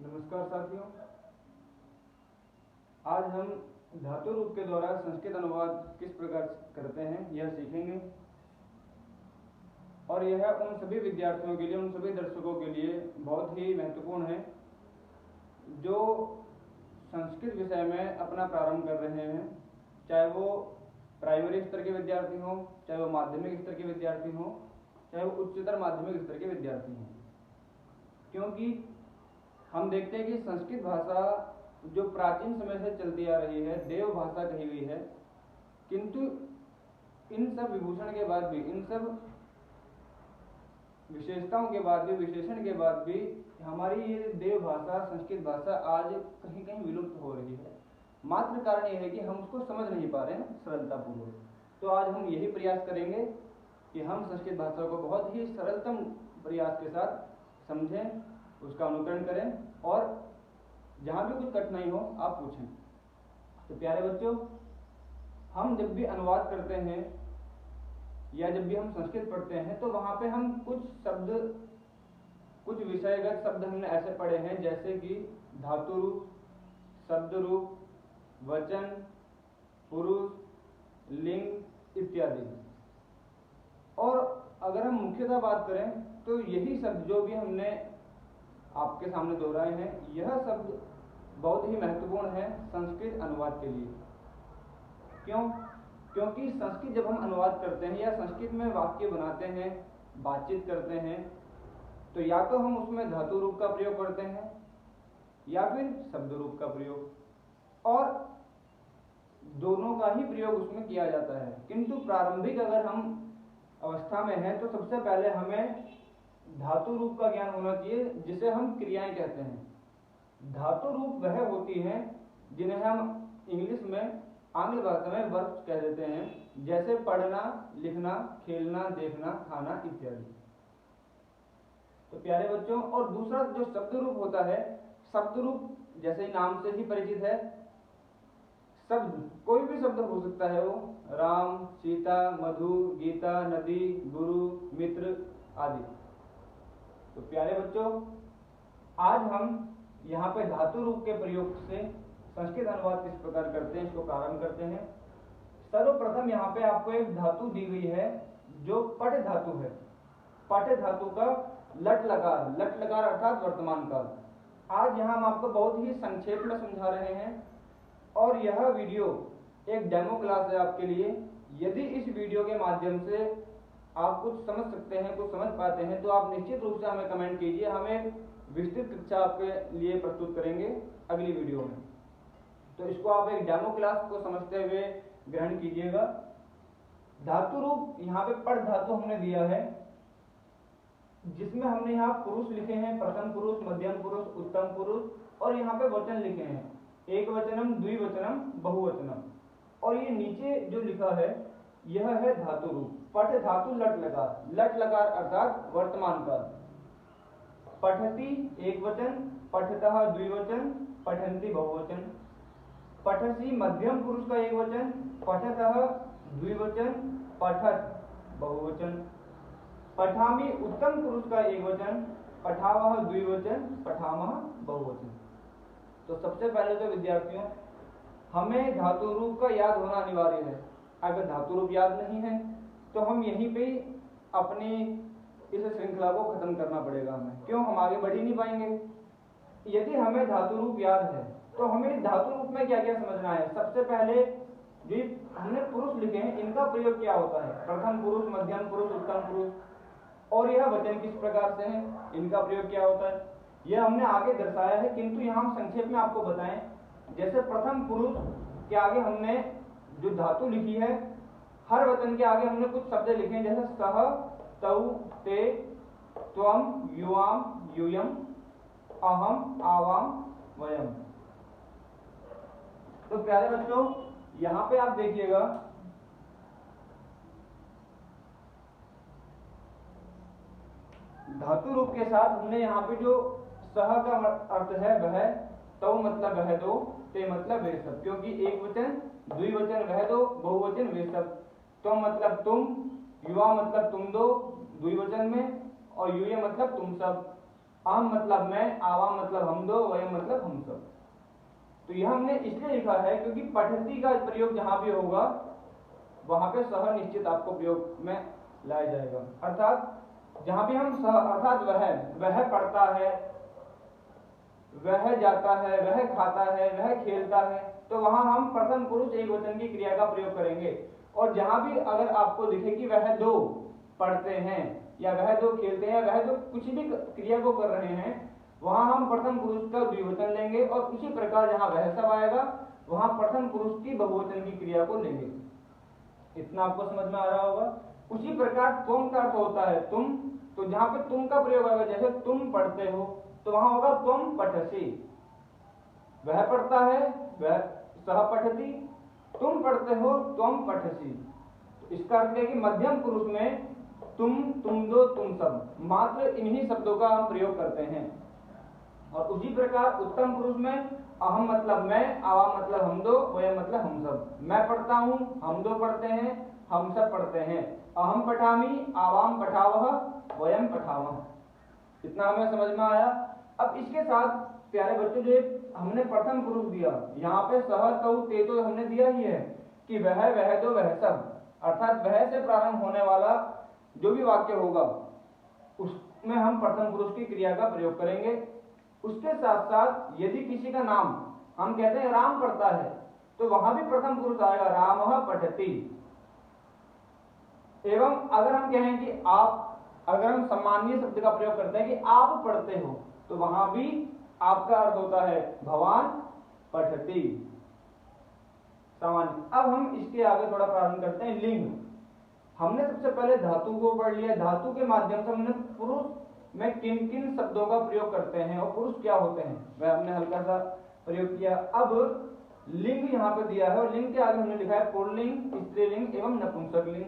नमस्कार साथियों, आज हम धातु रूप के द्वारा संस्कृत अनुवाद किस प्रकार करते हैं यह सीखेंगे। और यह उन सभी विद्यार्थियों के लिए, उन सभी दर्शकों के लिए बहुत ही महत्वपूर्ण है जो संस्कृत विषय में अपना प्रारंभ कर रहे हैं, चाहे वो प्राइमरी स्तर के विद्यार्थी हों, चाहे वो माध्यमिक स्तर के विद्यार्थी हों, चाहे वो उच्चतर माध्यमिक स्तर के विद्यार्थी हों। क्योंकि हम देखते हैं कि संस्कृत भाषा जो प्राचीन समय से चलती आ रही है, देव भाषा कही गई है, किंतु इन सब विभूषण के बाद भी, इन सब विशेषताओं के बाद भी, विशेषण के बाद भी हमारी ये देव भाषा, संस्कृत भाषा आज कहीं कहीं विलुप्त हो रही है। मात्र कारण यह है कि हम उसको समझ नहीं पा रहे हैं सरलतापूर्वक। तो आज हम यही प्रयास करेंगे कि हम संस्कृत भाषा को बहुत ही सरलतम प्रयास के साथ समझें, उसका अनुकरण करें और जहां भी कुछ कठिनाई हो आप पूछें। तो प्यारे बच्चों, हम जब भी अनुवाद करते हैं या जब भी हम संस्कृत पढ़ते हैं तो वहां पे हम कुछ शब्द, कुछ विषयगत शब्द हमने ऐसे पढ़े हैं जैसे कि धातु रूप, शब्द रूप, वचन, पुरुष, लिंग इत्यादि। और अगर हम मुख्यतः बात करें तो यही शब्द जो भी हमने आपके सामने दोहराए हैं, यह शब्द बहुत ही महत्वपूर्ण है संस्कृत अनुवाद के लिए। क्यों? क्योंकि संस्कृत जब हम अनुवाद करते हैं या संस्कृत में वाक्य बनाते हैं, बातचीत करते हैं, तो या तो हम उसमें धातु रूप का प्रयोग करते हैं या फिर शब्द रूप का प्रयोग, और दोनों का ही प्रयोग उसमें किया जाता है। किंतु प्रारंभिक अगर हम अवस्था में हैं तो सबसे पहले हमें धातु रूप का ज्ञान होना चाहिए, जिसे हम क्रियाएं कहते हैं। धातु रूप वह होती हैं जिन्हें हम इंग्लिश में, आंग्ल भाषा में वर्ब्स कह देते हैं, जैसे पढ़ना, लिखना, खेलना, देखना, खाना इत्यादि। तो प्यारे बच्चों, और दूसरा जो शब्द रूप होता है, शब्द रूप जैसे नाम से ही परिचित है, शब्द कोई भी शब्द हो सकता है, वो राम, सीता, मधु, गीता, नदी, गुरु, मित्र आदि। तो प्यारे बच्चों, आज हम यहाँ पे धातु रूप के प्रयोग से संस्कृत अनुवाद किस प्रकार करते हैं इसको प्रारंभ करते हैं। सर्वप्रथम यहाँ पे आपको एक धातु दी गई है जो पट धातु है। पट धातु का लट लकार, लट लकार अर्थात वर्तमान काल। आज यहाँ हम आपको बहुत ही संक्षेप में समझा रहे हैं और यह वीडियो एक डेमो क्लास है आपके लिए। यदि इस वीडियो के माध्यम से आप कुछ समझ सकते हैं, कुछ समझ पाते हैं, तो आप निश्चित रूप से हमें कमेंट कीजिए। हम एक विस्तृत कक्षा आपके लिए प्रस्तुत करेंगे अगली वीडियो में। तो इसको आप एक डेमो क्लास को समझते हुए ग्रहण कीजिएगा। धातु रूप यहाँ पे पट धातु हमने दिया है, जिसमें हमने यहाँ पुरुष लिखे हैं, प्रथम पुरुष, मध्यम पुरुष, उत्तम पुरुष, और यहाँ पे वचन लिखे हैं, एक वचनम, द्विवचनम, बहुवचनम। और ये नीचे जो लिखा है यह है धातु रूप। पठ धातु लट लकार, लट लकार अर्थात वर्तमान काल। पठति एक वचन, पठतः द्विवचन, पठन्ति बहुवचन। पठसि मध्यम पुरुष का एक वचन, पठतः द्विवचन, पठत बहुवचन। पठामि उत्तम पुरुष का एक वचन, पठावः द्विवचन, पठामः बहुवचन। तो सबसे पहले तो विद्यार्थियों, हमें धातु रूप का याद होना अनिवार्य है। अगर धातु रूप याद नहीं है तो हम यहीं पे अपनी इस श्रृंखला को खत्म करना पड़ेगा हमें। क्यों? हम आगे बढ़ ही नहीं पाएंगे। यदि हमें धातु रूप याद है तो हमें धातु रूप में क्या क्या समझना है। सबसे पहले जो हमने पुरुष लिखे हैं, इनका प्रयोग क्या होता है, प्रथम पुरुष, मध्यम पुरुष, उत्तम पुरुष, और यह वचन किस प्रकार से है, इनका प्रयोग क्या होता है, यह हमने आगे दर्शाया है। किंतु यहाँ हम संक्षेप में आपको बताएं। जैसे प्रथम पुरुष के आगे हमने जो धातु लिखी है, हर वचन के आगे हमने कुछ शब्द लिखे हैं, जैसे सह, तौ, ते, त्वम, युवाम, यूयम, अहम, आवाम, वयम। तो प्यारे बच्चों, यहां पे आप देखिएगा, धातु रूप के साथ हमने यहाँ पे जो सह का अर्थ है वह, तौ मतलब वह दो, ते मतलब वे सब, क्योंकि एक वचन, द्विवचन वह दो, बहुवचन वे सब। त्वम मतलब तुम, युवा मतलब तुम दो द्विवचन में, और यूय मतलब तुम सब। अहम मतलब मैं, आवाम मतलब हम दो, वयम मतलब हम सब। तो यह हमने इसलिए लिखा है क्योंकि पठती का प्रयोग जहां भी होगा वहां पे सह निश्चित आपको प्रयोग में लाया जाएगा। अर्थात जहां भी हम सह अर्थात वह पढ़ता है, वह जाता है, वह खाता है, वह खेलता है, तो वहां हम प्रथम पुरुष एक वचन की क्रिया का प्रयोग करेंगे। और जहां भी अगर आपको दिखे कि वह दो पढ़ते हैं या वह दो खेलते हैं, वह दो कुछ भी क्रिया को कर रहे हैं, वहां हम प्रथम पुरुष का द्विवचन लेंगे। और उसी प्रकार जहां वह सब आएगा वहां प्रथम पुरुष की बहुवचन की क्रिया को लेंगे। इतना आपको समझ में आ रहा होगा। उसी प्रकार तुम का अर्थ होता है तुम, तो जहां पे तुम का प्रयोग आएगा, जैसे तुम पढ़ते हो तो वहां होगा तुम पठसी, वह पढ़ता है वह सह पठती, तुम पढ़ते हो तुम पठसी। तो इसका अर्थ है कि मध्यम पुरुष में तुम दो, तुम सब, मात्र इन्हीं शब्दों का हम प्रयोग करते हैं। और उसी प्रकार उत्तम पुरुष में अहम मतलब मैं, आवाम मतलब हम दो, वयम मतलब हम सब। मैं पढ़ता हूं, हम दो पढ़ते हैं, हम सब पढ़ते हैं। अहम पठामी, आवाम पठावह, वयम पठावह। इतना हमें समझ में आया। अब इसके साथ प्यारे बच्चों जो हमने प्रथम पुरुष दिया, यहाँ पे सह तौ ते तो हमने दिया ही है कि वह दो वह सब, अर्थात वह से प्रारंभ होने वाला जो भी वाक्य होगा उसमें हम प्रथम पुरुष की क्रिया का प्रयोग करेंगे। उसके साथ साथ यदि किसी का नाम हम कहते हैं राम पढ़ता है तो वहां भी प्रथम पुरुष आएगा, रामः पठति। एवं अगर हम कहें कि आप, अगर हम सम्मानीय शब्द का प्रयोग करते हैं कि आप पढ़ते हो, तो वहां भी आपका अर्थ होता है भवान पठति, सामान्य। अब हम इसके आगे थोड़ा प्रारंभ करते हैं। लिंग, हमने सबसे पहले धातु को पढ़ लिया। धातु के माध्यम से हमने पुरुष में किन किन शब्दों का प्रयोग करते हैं और पुरुष क्या होते हैं वह हमने हल्का सा प्रयोग किया। अब लिंग यहाँ पे दिया है और लिंग के आगे हमने लिखा है पुल्लिंग, स्त्रीलिंग एवं नपुंसकलिंग।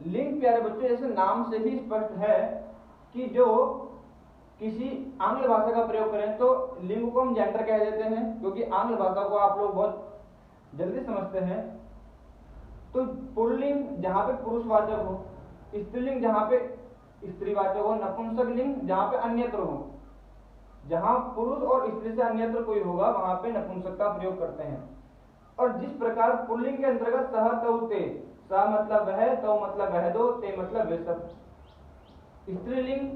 लिंग प्यारे बच्चों जैसे नाम से ही स्पष्ट है कि जो किसी आंग्ल भाषा का प्रयोग करें तो लिंग को हम जेंडर कह देते हैं, क्योंकि आंग्ल भाषा को आप लोग बहुत जल्दी समझते हैं। तो पुल्लिंग जहां पे पुरुषवाचक हो, स्त्रीलिंग जहां पे स्त्रीवाचक हो, नपुंसकलिंग जहां पे अन्यत्र हो। जहां पुरुष और स्त्री से अन्यत्र कोई होगा वहां पे नपुंसक का प्रयोग करते हैं। और जिस प्रकार पुल्लिंग के अंतर्गत सह तौ ते, सा मतलब वह, तौ मतलब वह दो, ते मतलब वे सब। स्त्रीलिंग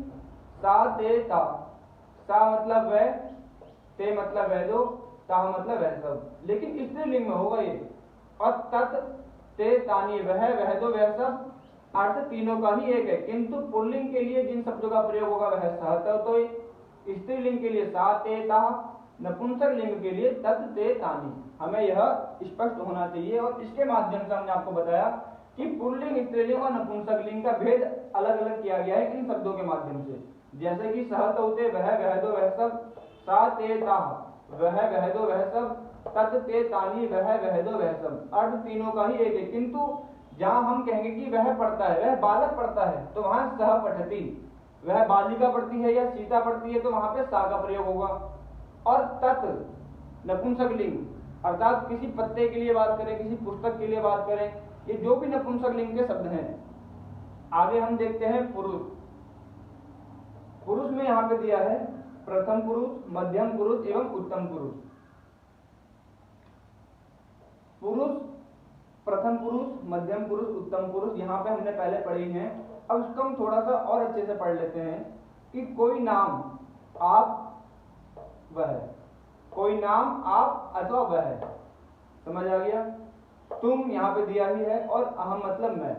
सा ते ता, सा मतलब वह, ते मतलब वह दो, ता मतलब वह सब। लेकिन स्त्रीलिंग में होगा ये और तत् ते तानी, वह दो वह सब, अर्थ तीनों का ही एक है। किंतु पुल्लिंग के लिए जिन शब्दों का प्रयोग होगा वह सह तौ ते, स्त्रीलिंग के लिए सा ते ता, नपुंसक लिंग के लिए तत् ते तानी। हमें यह स्पष्ट होना चाहिए। और इसके माध्यम से हमने आपको बताया कि पुल्लिंग, स्त्रीलिंग और नपुंसक लिंग का भेद अलग अलग किया गया है इन शब्दों के माध्यम से। जैसे कि सह तौ ते वह दो वह सब, सा ते ता वह दो वह सब, तत् ते तानी वह दो वह सब, अर्थ तीनों का ही एक है। किंतु जहां हम कहेंगे कि वह पढ़ता है, वह बालक पढ़ता है, तो वहां सह पठती, वह बालिका पढ़ती है या सीता पढ़ती है तो वहां पे सा का प्रयोग होगा। और तत् नपुंसक लिंग, अर्थात किसी पत्ते के लिए बात करें, किसी पुस्तक के लिए बात करें, ये जो भी नपुंसक लिंग के शब्द हैं। आगे हम देखते हैं पुरुष। पुरुष में यहां पे दिया है प्रथम पुरुष, मध्यम पुरुष एवं उत्तम पुरुष। पुरुष, प्रथम पुरुष, मध्यम पुरुष, उत्तम पुरुष यहाँ पे हमने पहले पढ़ी हैं। अब इसको हम थोड़ा सा और अच्छे से पढ़ लेते हैं कि कोई नाम आप वह, कोई नाम आप अथवा वह, समझ आ गया। तुम यहाँ पे दिया ही है और अहम मतलब मैं।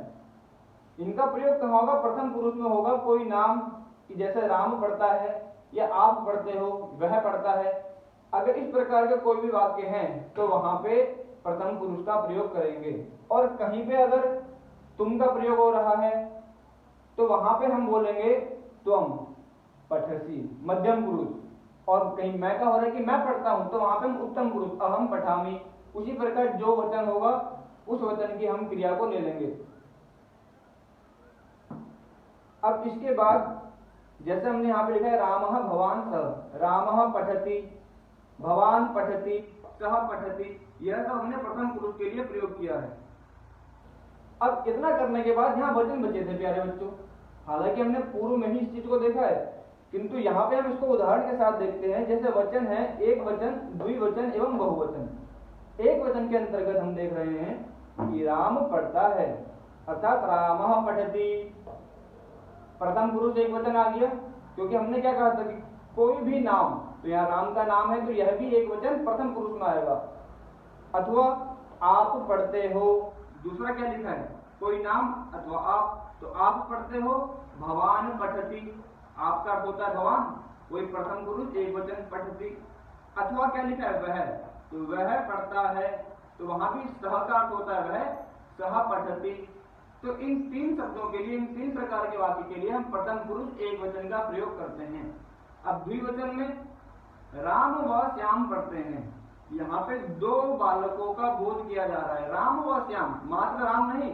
इनका प्रयोग कहाँ होगा? प्रथम पुरुष में होगा। कोई नाम कि जैसे राम पढ़ता है या आप पढ़ते हो, वह पढ़ता है, अगर इस प्रकार के कोई भी वाक्य हैं तो वहां पे प्रथम पुरुष का प्रयोग करेंगे। और कहीं पे अगर तुम का प्रयोग हो रहा है तो वहां पे हम बोलेंगे त्वम पठसी, मध्यम पुरुष। और कहीं मैं का हो रहा है कि मैं पढ़ता हूं तो वहां पे हम उत्तम पुरुष, अहम पठामी। उसी प्रकार जो वचन होगा उस वचन की हम क्रिया को ले लेंगे। अब इसके बाद जैसे हमने यहाँ पे लिखा है रामः भवान सह, रामः पठति, भवान पठति, सह पठति, यह सब हमने प्रथम पुरुष के लिए प्रयोग किया है। अब इतना करने के बाद यहाँ वचन बचे थे प्यारे बच्चों। हालांकि हमने पूर्व में ही इस चीज को देखा है किंतु यहाँ पे हम इसको उदाहरण के साथ देखते हैं। जैसे वचन है एक वचन, द्विवचन एवं बहुवचन। एक वचन के अंतर्गत हम देख रहे हैं कि राम पढ़ता है, अर्थात रामः पठति। प्रथम पुरुष एक वचन आ गया, क्योंकि हमने क्या कहा था कि कोई भी नाम, तो यहाँ राम का नाम है तो यह भी एक वचन प्रथम पुरुष में आएगा। अथवा आप पढ़ते हो, दूसरा क्या लिखा है, कोई नाम अथवा आप, तो आप पढ़ते हो। भवान पठति, आपका अर्थ होता है भगवान, कोई प्रथम पुरुष एक वचन पठति। अथवा क्या लिखा है, वह, तो वह पढ़ता है, तो वहां भी सह का अर्थ होता है वह सह पठति। तो इन तीन शब्दों के लिए, इन तीन प्रकार के वाक्य के लिए हम प्रथम पुरुष एक वचन का प्रयोग करते हैं। अब द्विवचन में राम व श्याम पढ़ते हैं। यहाँ पे दो बालकों का बोध किया जा रहा है, राम व श्याम, मात्र राम नहीं।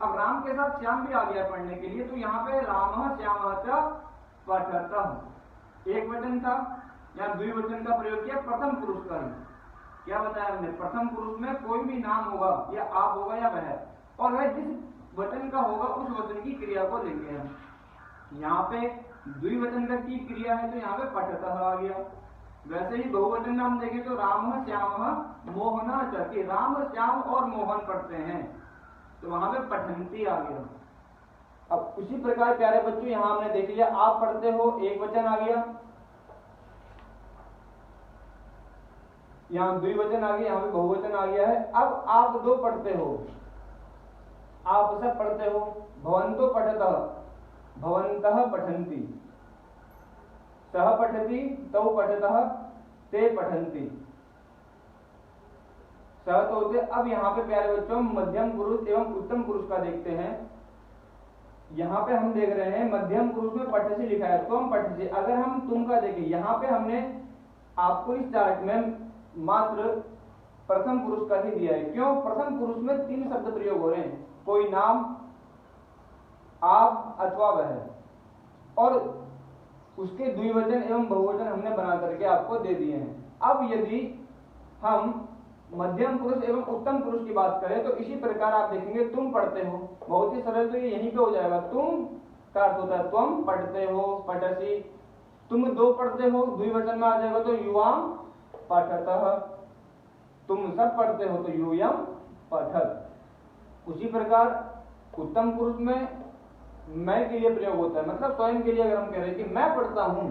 अब राम के साथ श्याम भी आ गया पढ़ने के लिए, तो यहाँ पे राम श्याम पठतः एक वचन था, या द्विवचन का प्रयोग किया प्रथम पुरुष का ही। क्या बताया हमने, प्रथम पुरुष में कोई भी नाम होगा, या आप होगा या वह, और वह जिस वचन का होगा उस वचन की क्रिया को लेंगे हम। यहाँ पे द्विवचन का की क्रिया है तो यहाँ पे पठतः आ गया। वैसे ही बहुवचन में हम देखें तो राम श्याम मोहना च, राम श्याम और मोहन पढ़ते हैं, तो वहां पे पठंती आ गया। अब उसी प्रकार प्यारे बच्चों यहाँ हमने देख लिया, आप पढ़ते हो एक वचन आ गया, यहाँ द्विवचन आ गया, यहाँ पे बहुवचन आ गया है। अब आप दो पढ़ते हो, आप सब पढ़ते हो। भवंतो पठतः, भवन्तः पठन्ति, सह पठति, तौ पठतः, ते पठन्ति, सह तो होते। अब यहाँ पे प्यारे बच्चों मध्यम पुरुष एवं उत्तम पुरुष का देखते हैं। यहाँ पे हम देख रहे हैं मध्यम पुरुष में पठसी लिखा है, तुम पठसी। अगर हम तुम का देखें, यहाँ पे हमने आपको इस चार्ट में मात्र प्रथम पुरुष का ही दिया है। क्यों, प्रथम पुरुष में तीन शब्द प्रयोग हो रहे हैं, कोई नाम, आप अथवा वह, और उसके द्विवचन एवं बहुवचन हमने बना करके आपको दे दिए हैं। अब यदि हम मध्यम पुरुष एवं उत्तम पुरुष की बात करें तो इसी प्रकार आप देखेंगे, तुम पढ़ते हो, बहुत ही सरल, तो ये यहीं पे हो जाएगा। तुम का अर्थ होता है तुम, पढ़ते हो पठसी, तुम दो पढ़ते हो, द्विवचन में आ जाएगा तो युवाम पठतः, तुम सब पढ़ते हो तो यूयम पठत। उसी प्रकार उत्तम पुरुष में मैं के लिए प्रयोग होता है, मतलब स्वयं के लिए। अगर हम कह रहे हैं कि मैं पढ़ता हूं,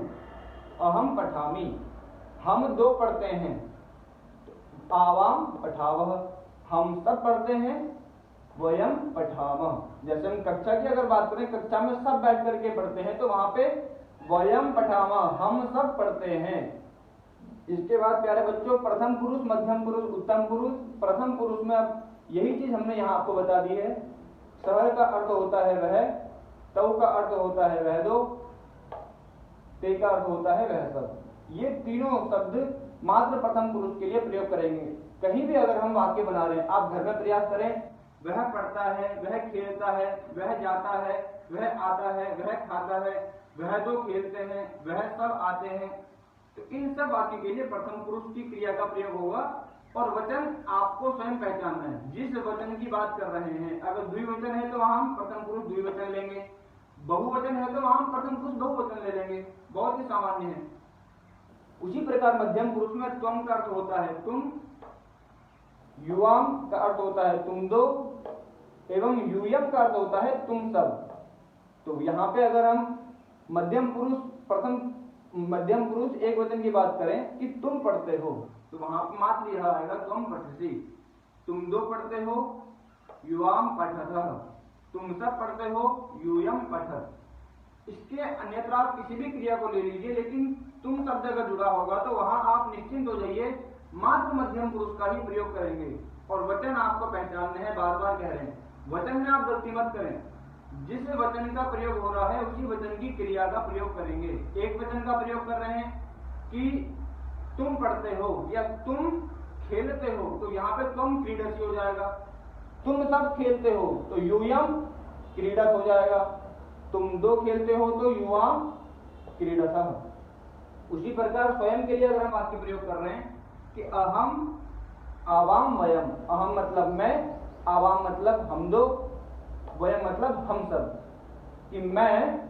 अहम पठामि, हम दो पढ़ते हैं, आवाम पठावह, हम सब पढ़ते हैं, वयम पठामह। जैसे हम कक्षा की अगर बात करें, कक्षा में सब बैठ करके पढ़ते हैं, तो वहां पे वयम पठामह, हम सब पढ़ते हैं। इसके बाद प्यारे बच्चों प्रथम पुरुष, मध्यम पुरुष, उत्तम पुरुष। प्रथम पुरुष में अब यही चीज हमने यहाँ आपको बता दी है। सह का अर्थ होता है वह, तौ का अर्थ होता है वह दो, ते का अर्थ होता है वह सब। ये तीनों शब्द मात्र प्रथम पुरुष के लिए प्रयोग करेंगे। कहीं भी अगर हम वाक्य बना रहे हैं, आप घर में प्रयास करें, वह पढ़ता है, वह खेलता है, वह जाता है, वह आता है, वह खाता है, वह दो खेलते हैं, वह सब आते हैं, तो इन सब वाक्य के लिए प्रथम पुरुष की क्रिया का प्रयोग होगा। और वचन आपको स्वयं पहचानना है, जिस वचन की बात कर रहे हैं। अगर द्विवचन है तो वहां हम प्रथम पुरुष द्विवचन लेंगे, बहुवचन है तो वहां हम प्रथम पुरुष बहुवचन ले लेंगे, बहुत ही सामान्य है। उसी प्रकार मध्यम पुरुष में त्वम का अर्थ होता है तुम, युवाम का अर्थ होता है तुम दो, एवं यूयम का अर्थ होता है तुम सब। तो यहाँ पे अगर हम मध्यम पुरुष, प्रथम मध्यम पुरुष एक वचन की बात करें कि तुम पढ़ते हो, तो वहां पर मात्र यह आएगा तुम पठसी, तुम दो पढ़ते हो, युवाम पठतः, तुम सब पढ़ते हो, यूयम पठत। इसके अन्यथा आप किसी भी क्रिया को ले लीजिए, लेकिन तुम शब्द अगर जुड़ा होगा तो वहां आप निश्चिंत हो जाइए, मात्र मध्यम पुरुष का ही प्रयोग करेंगे। और वचन आपको पहचानने हैं, बार बार कह रहे हैं, वचन में आप गलती मत करें, जिस वचन का प्रयोग हो रहा है उसी वचन की क्रिया का प्रयोग करेंगे। एक वचन का प्रयोग कर रहे हैं कि तुम पढ़ते हो या तुम खेलते हो, तो यहाँ पे तुम क्रीडसी हो जाएगा। तुम सब खेलते हो तो यूयम क्रीडक हो जाएगा, तुम दो खेलते हो तो युवाम क्रीडतः। उसी प्रकार स्वयं के लिए अगर हम वाक्य प्रयोग कर रहे हैं कि अहम आवाम वयम, अहम मतलब मैं, आवाम मतलब हम दो, वयम मतलब हम सब, कि मैं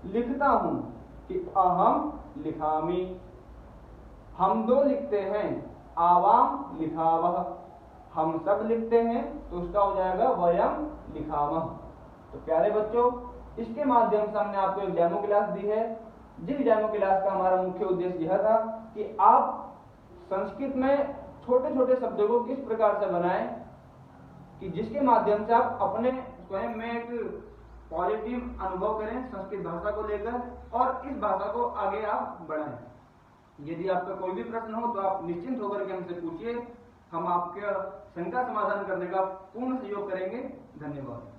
लिखता हूं कि अहम लिखामी, हम दो लिखते हैं, आवाम लिखावह, हम सब लिखते हैं तो उसका हो जाएगा वयम लिखामह। तो प्यारे बच्चों, इसके माध्यम से हमने आपको एक डेमो क्लास दी है, जिस डेमो क्लास का हमारा मुख्य उद्देश्य यह था कि आप संस्कृत में छोटे छोटे शब्दों को किस प्रकार से बनाएं कि जिसके माध्यम से आप अपने स्वयं में एक पॉजिटिव अनुभव करें संस्कृत भाषा को लेकर और इस भाषा को आगे आप बढ़ाएं। यदि आपका कोई भी प्रश्न हो तो आप निश्चिंत होकर के हमसे पूछिए, हम आपके शंका समाधान करने का पूर्ण सहयोग करेंगे। धन्यवाद।